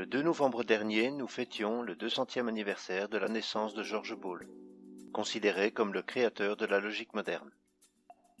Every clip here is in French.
Le 2 novembre dernier, nous fêtions le 200e anniversaire de la naissance de George Boole, considéré comme le créateur de la logique moderne.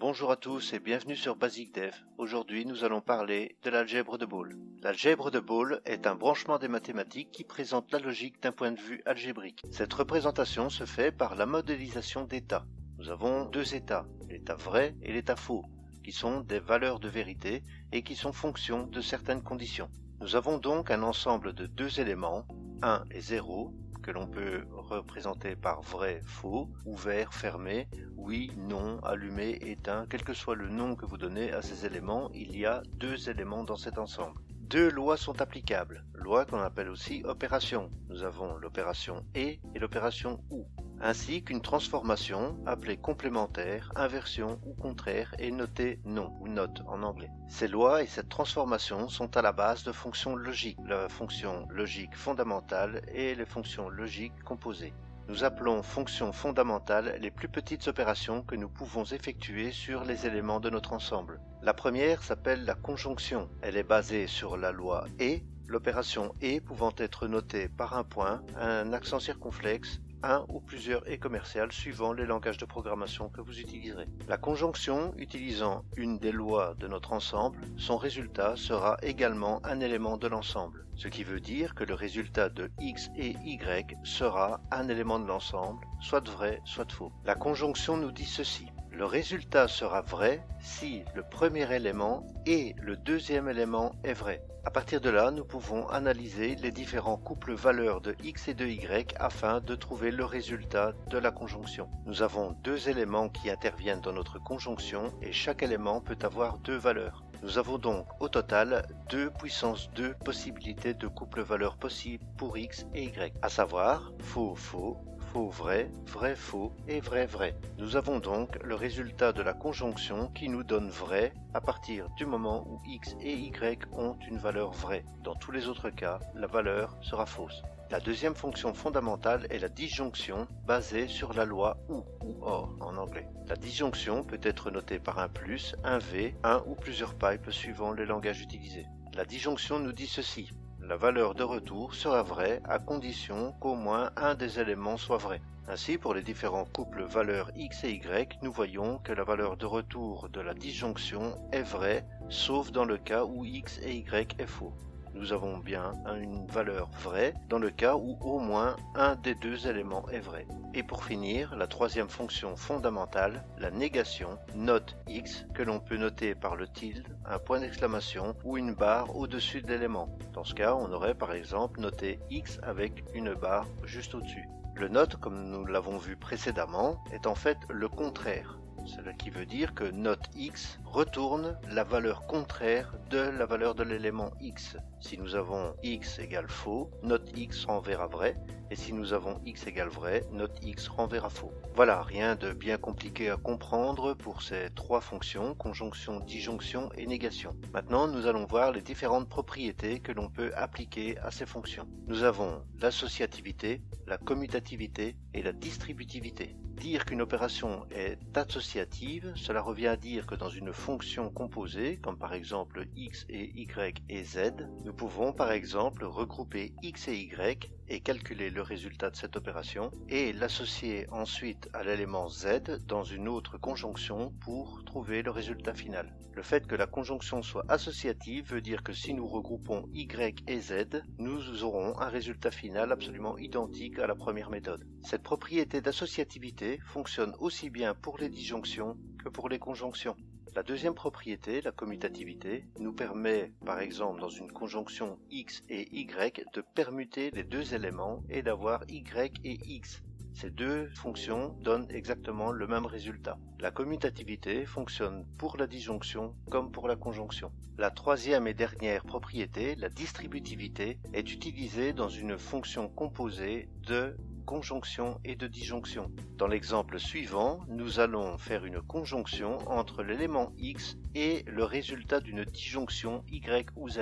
Bonjour à tous et bienvenue sur Basic Dev. Aujourd'hui, nous allons parler de l'algèbre de Boole. L'algèbre de Boole est un branchement des mathématiques qui présente la logique d'un point de vue algébrique. Cette représentation se fait par la modélisation d'états. Nous avons deux états, l'état vrai et l'état faux, qui sont des valeurs de vérité et qui sont fonction de certaines conditions. Nous avons donc un ensemble de deux éléments, 1 et 0, que l'on peut représenter par vrai, faux, ouvert, fermé, oui, non, allumé, éteint. Quel que soit le nom que vous donnez à ces éléments, il y a deux éléments dans cet ensemble. Deux lois sont applicables, lois qu'on appelle aussi opérations. Nous avons l'opération et l'opération ou, ainsi qu'une transformation appelée complémentaire, inversion ou contraire est notée non ou not en anglais. Ces lois et cette transformation sont à la base de fonctions logiques, la fonction logique fondamentale et les fonctions logiques composées. Nous appelons fonctions fondamentales les plus petites opérations que nous pouvons effectuer sur les éléments de notre ensemble. La première s'appelle la conjonction. Elle est basée sur la loi et, l'opération et pouvant être notée par un point, un accent circonflexe, un ou plusieurs et commerciales suivant les langages de programmation que vous utiliserez. La conjonction, utilisant une des lois de notre ensemble, son résultat sera également un élément de l'ensemble, ce qui veut dire que le résultat de x et y sera un élément de l'ensemble, soit vrai, soit faux. La conjonction nous dit ceci. Le résultat sera vrai si le premier élément et le deuxième élément est vrai. À partir de là, nous pouvons analyser les différents couples valeurs de x et de y afin de trouver le résultat de la conjonction. Nous avons deux éléments qui interviennent dans notre conjonction et chaque élément peut avoir deux valeurs. Nous avons donc au total 2 puissance 2 possibilités de couple valeurs possibles pour x et y, à savoir faux faux, faux vrai, vrai faux et vrai vrai. Nous avons donc le résultat de la conjonction qui nous donne vrai à partir du moment où x et y ont une valeur vraie. Dans tous les autres cas, la valeur sera fausse. La deuxième fonction fondamentale est la disjonction basée sur la loi ou or en anglais. La disjonction peut être notée par un plus, un v, un ou plusieurs pipes suivant les langages utilisés. La disjonction nous dit ceci. La valeur de retour sera vraie à condition qu'au moins un des éléments soit vrai. Ainsi, pour les différents couples valeurs x et y, nous voyons que la valeur de retour de la disjonction est vraie, sauf dans le cas où x et y est faux. Nous avons bien une valeur vraie dans le cas où au moins un des deux éléments est vrai. Et pour finir, la troisième fonction fondamentale, la négation, note x, que l'on peut noter par le tilde, un point d'exclamation ou une barre au-dessus de l'élément. Dans ce cas, on aurait par exemple noté x avec une barre juste au-dessus. Le note, comme nous l'avons vu précédemment, est en fait le contraire. Cela qui veut dire que note x retourne la valeur contraire de la valeur de l'élément x. Si nous avons x égale faux, note x renverra vrai, et si nous avons x égale vrai, note x renverra faux. Voilà, rien de bien compliqué à comprendre pour ces trois fonctions, conjonction, disjonction et négation. Maintenant, nous allons voir les différentes propriétés que l'on peut appliquer à ces fonctions. Nous avons l'associativité, la commutativité et la distributivité. Dire qu'une opération est associative, cela revient à dire que dans une fonction composée, comme par exemple x et y et z, nous pouvons par exemple regrouper x et y et calculer le résultat de cette opération et l'associer ensuite à l'élément z dans une autre conjonction pour trouver le résultat final. Le fait que la conjonction soit associative veut dire que si nous regroupons y et z, nous aurons un résultat final absolument identique à la première méthode. Cette propriété d'associativité fonctionne aussi bien pour les disjonctions que pour les conjonctions. La deuxième propriété, la commutativité, nous permet, par exemple dans une conjonction x et y, de permuter les deux éléments et d'avoir y et x. Ces deux fonctions donnent exactement le même résultat. La commutativité fonctionne pour la disjonction comme pour la conjonction. La troisième et dernière propriété, la distributivité, est utilisée dans une fonction composée de conjonction et de disjonction. Dans l'exemple suivant, nous allons faire une conjonction entre l'élément x et le résultat d'une disjonction y ou z.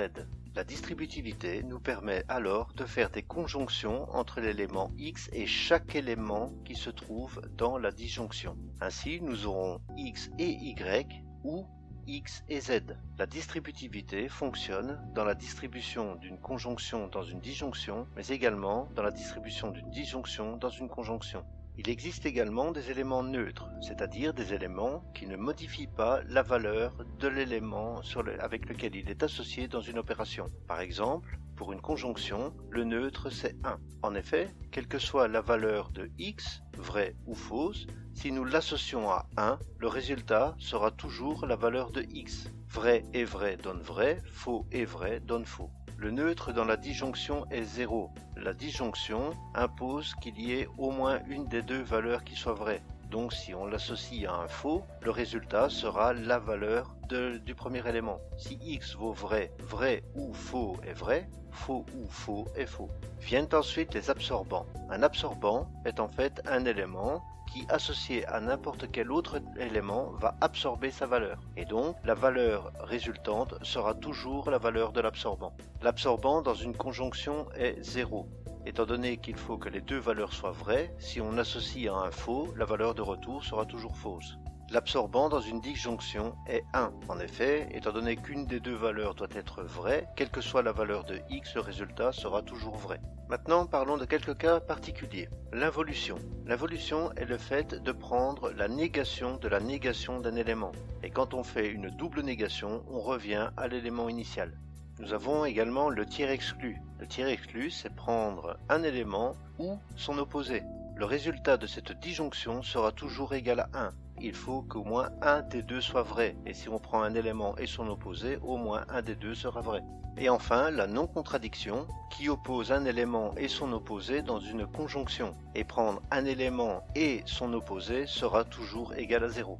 La distributivité nous permet alors de faire des conjonctions entre l'élément x et chaque élément qui se trouve dans la disjonction. Ainsi, nous aurons x et y ou X et Z. La distributivité fonctionne dans la distribution d'une conjonction dans une disjonction, mais également dans la distribution d'une disjonction dans une conjonction. Il existe également des éléments neutres, c'est-à-dire des éléments qui ne modifient pas la valeur de l'élément avec lequel il est associé dans une opération. Par exemple, pour une conjonction, le neutre c'est 1. En effet, quelle que soit la valeur de x, vraie ou fausse, si nous l'associons à 1, le résultat sera toujours la valeur de x. Vrai et vrai donne vrai, faux et vrai donne faux. Le neutre dans la disjonction est 0. La disjonction impose qu'il y ait au moins une des deux valeurs qui soit vraie. Donc si on l'associe à un faux, le résultat sera la valeur du premier élément. Si x vaut vrai, vrai ou faux est vrai, faux ou faux est faux. Viennent ensuite les absorbants. Un absorbant est en fait un élément qui, associé à n'importe quel autre élément, va absorber sa valeur. Et donc, la valeur résultante sera toujours la valeur de l'absorbant. L'absorbant dans une conjonction est 0. Étant donné qu'il faut que les deux valeurs soient vraies, si on associe à un faux, la valeur de retour sera toujours fausse. L'absorbant dans une disjonction est 1. En effet, étant donné qu'une des deux valeurs doit être vraie, quelle que soit la valeur de x, le résultat sera toujours vrai. Maintenant, parlons de quelques cas particuliers. L'involution. L'involution est le fait de prendre la négation de la négation d'un élément. Et quand on fait une double négation, on revient à l'élément initial. Nous avons également le tiers exclu. Le tiers exclu, c'est prendre un élément ou son opposé. Le résultat de cette disjonction sera toujours égal à 1. Il faut qu'au moins un des deux soit vrai, et si on prend un élément et son opposé, au moins un des deux sera vrai. Et enfin, la non-contradiction, qui oppose un élément et son opposé dans une conjonction, et prendre un élément et son opposé sera toujours égal à 0.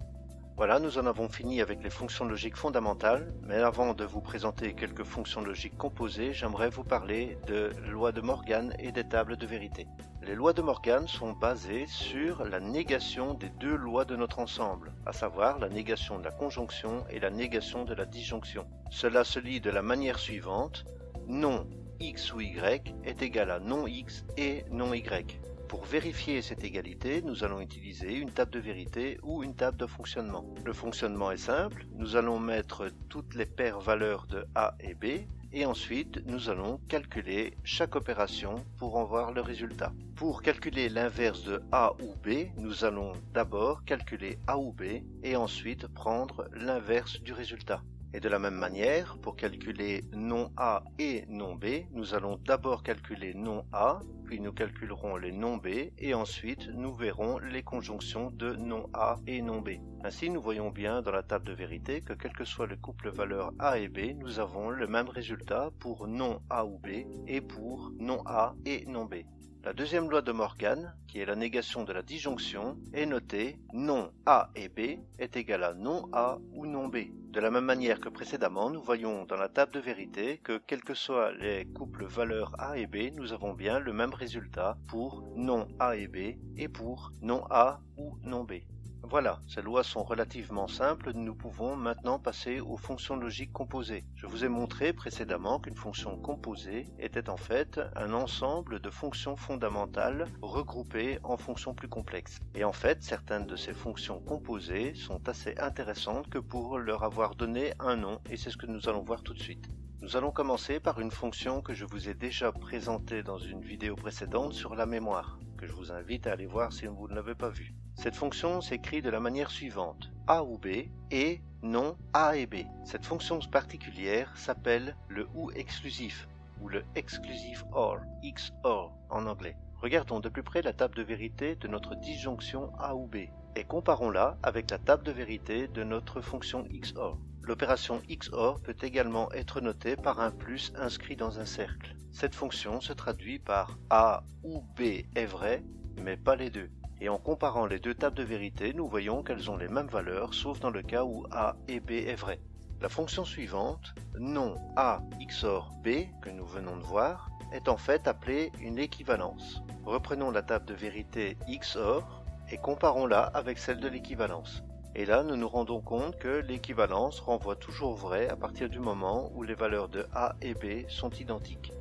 Voilà, nous en avons fini avec les fonctions logiques fondamentales, mais avant de vous présenter quelques fonctions logiques composées, j'aimerais vous parler de loi de Morgan et des tables de vérité. Les lois de Morgan sont basées sur la négation des deux lois de notre ensemble, à savoir la négation de la conjonction et la négation de la disjonction. Cela se lit de la manière suivante: non x ou y est égal à non x et non y. Pour vérifier cette égalité, nous allons utiliser une table de vérité ou une table de fonctionnement. Le fonctionnement est simple, nous allons mettre toutes les paires valeurs de A et B, et ensuite nous allons calculer chaque opération pour en voir le résultat. Pour calculer l'inverse de A ou B, nous allons d'abord calculer A ou B, et ensuite prendre l'inverse du résultat. Et de la même manière, pour calculer non A et non B, nous allons d'abord calculer non A, puis nous calculerons les non B, et ensuite nous verrons les conjonctions de non A et non B. Ainsi, nous voyons bien dans la table de vérité que quel que soit le couple valeurs A et B, nous avons le même résultat pour non A ou B et pour non A et non B. La deuxième loi de Morgan, qui est la négation de la disjonction, est notée non A et B est égal à non A ou non B. De la même manière que précédemment, nous voyons dans la table de vérité que quels que soient les couples valeurs A et B, nous avons bien le même résultat pour non A et B et pour non A ou non B. Voilà, ces lois sont relativement simples, nous pouvons maintenant passer aux fonctions logiques composées. Je vous ai montré précédemment qu'une fonction composée était en fait un ensemble de fonctions fondamentales regroupées en fonctions plus complexes. Et en fait, certaines de ces fonctions composées sont assez intéressantes que pour leur avoir donné un nom, et c'est ce que nous allons voir tout de suite. Nous allons commencer par une fonction que je vous ai déjà présentée dans une vidéo précédente sur la mémoire, que je vous invite à aller voir si vous ne l'avez pas vue. Cette fonction s'écrit de la manière suivante: A ou B et non A et B. Cette fonction particulière s'appelle le OU exclusif ou le exclusive OR, XOR en anglais. Regardons de plus près la table de vérité de notre disjonction A ou B et comparons-la avec la table de vérité de notre fonction XOR. L'opération XOR peut également être notée par un plus inscrit dans un cercle. Cette fonction se traduit par A ou B est vrai, mais pas les deux. Et en comparant les deux tables de vérité, nous voyons qu'elles ont les mêmes valeurs, sauf dans le cas où A et B est vrai. La fonction suivante, non A XOR B, que nous venons de voir, est en fait appelée une équivalence. Reprenons la table de vérité XOR et comparons-la avec celle de l'équivalence. Et là, nous nous rendons compte que l'équivalence renvoie toujours vrai à partir du moment où les valeurs de A et B sont identiques.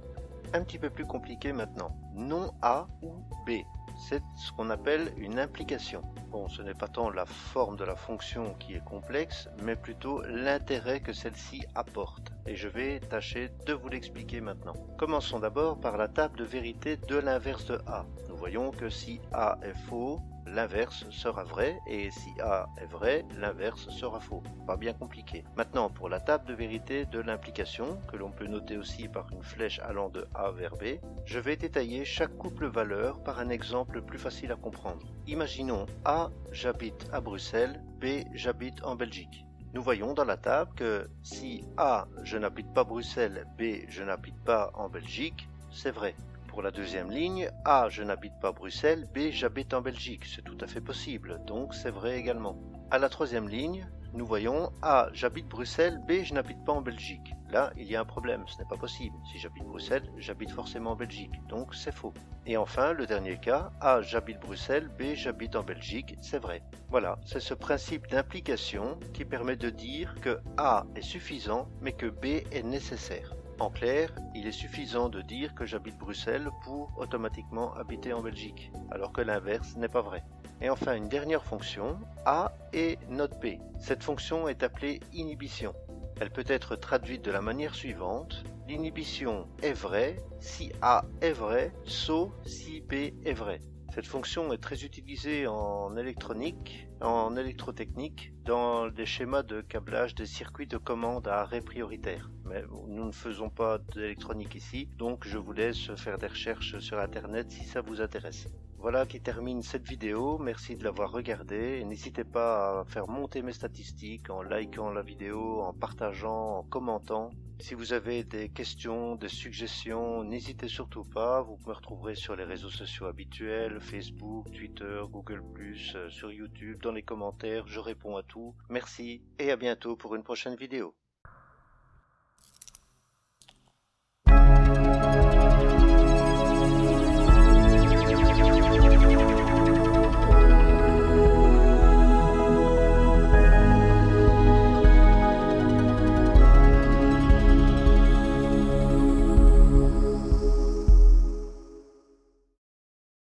un petit peu plus compliqué maintenant. Non A ou B. C'est ce qu'on appelle une implication. Bon, ce n'est pas tant la forme de la fonction qui est complexe, mais plutôt l'intérêt que celle-ci apporte. Et je vais tâcher de vous l'expliquer maintenant. Commençons d'abord par la table de vérité de l'inverse de A. Nous voyons que si A est faux, l'inverse sera vrai, et si A est vrai, l'inverse sera faux. Pas bien compliqué. Maintenant, pour la table de vérité de l'implication, que l'on peut noter aussi par une flèche allant de A vers B, je vais détailler chaque couple valeur par un exemple plus facile à comprendre. Imaginons A, j'habite à Bruxelles, B, j'habite en Belgique. Nous voyons dans la table que si A, je n'habite pas Bruxelles, B, je n'habite pas en Belgique, c'est vrai. Pour la deuxième ligne, A, je n'habite pas Bruxelles, B, j'habite en Belgique. C'est tout à fait possible, donc c'est vrai également. À la troisième ligne, nous voyons A, j'habite Bruxelles, B, je n'habite pas en Belgique. Là, il y a un problème, ce n'est pas possible. Si j'habite Bruxelles, j'habite forcément en Belgique, donc c'est faux. Et enfin, le dernier cas, A, j'habite Bruxelles, B, j'habite en Belgique, c'est vrai. Voilà, c'est ce principe d'implication qui permet de dire que A est suffisant, mais que B est nécessaire. En clair, il est suffisant de dire que j'habite Bruxelles pour automatiquement habiter en Belgique, alors que l'inverse n'est pas vrai. Et enfin, une dernière fonction, A est note B. Cette fonction est appelée inhibition. Elle peut être traduite de la manière suivante. L'inhibition est vraie si A est vrai, sauf si B est vrai. Cette fonction est très utilisée en électronique, en électrotechnique, dans des schémas de câblage des circuits de commande à arrêt prioritaire. Mais nous ne faisons pas d'électronique ici, donc je vous laisse faire des recherches sur Internet si ça vous intéresse. Voilà qui termine cette vidéo, merci de l'avoir regardée et n'hésitez pas à faire monter mes statistiques en likant la vidéo, en partageant, en commentant. Si vous avez des questions, des suggestions, n'hésitez surtout pas, vous me retrouverez sur les réseaux sociaux habituels, Facebook, Twitter, Google+, sur YouTube, dans les commentaires, je réponds à tout. Merci et à bientôt pour une prochaine vidéo.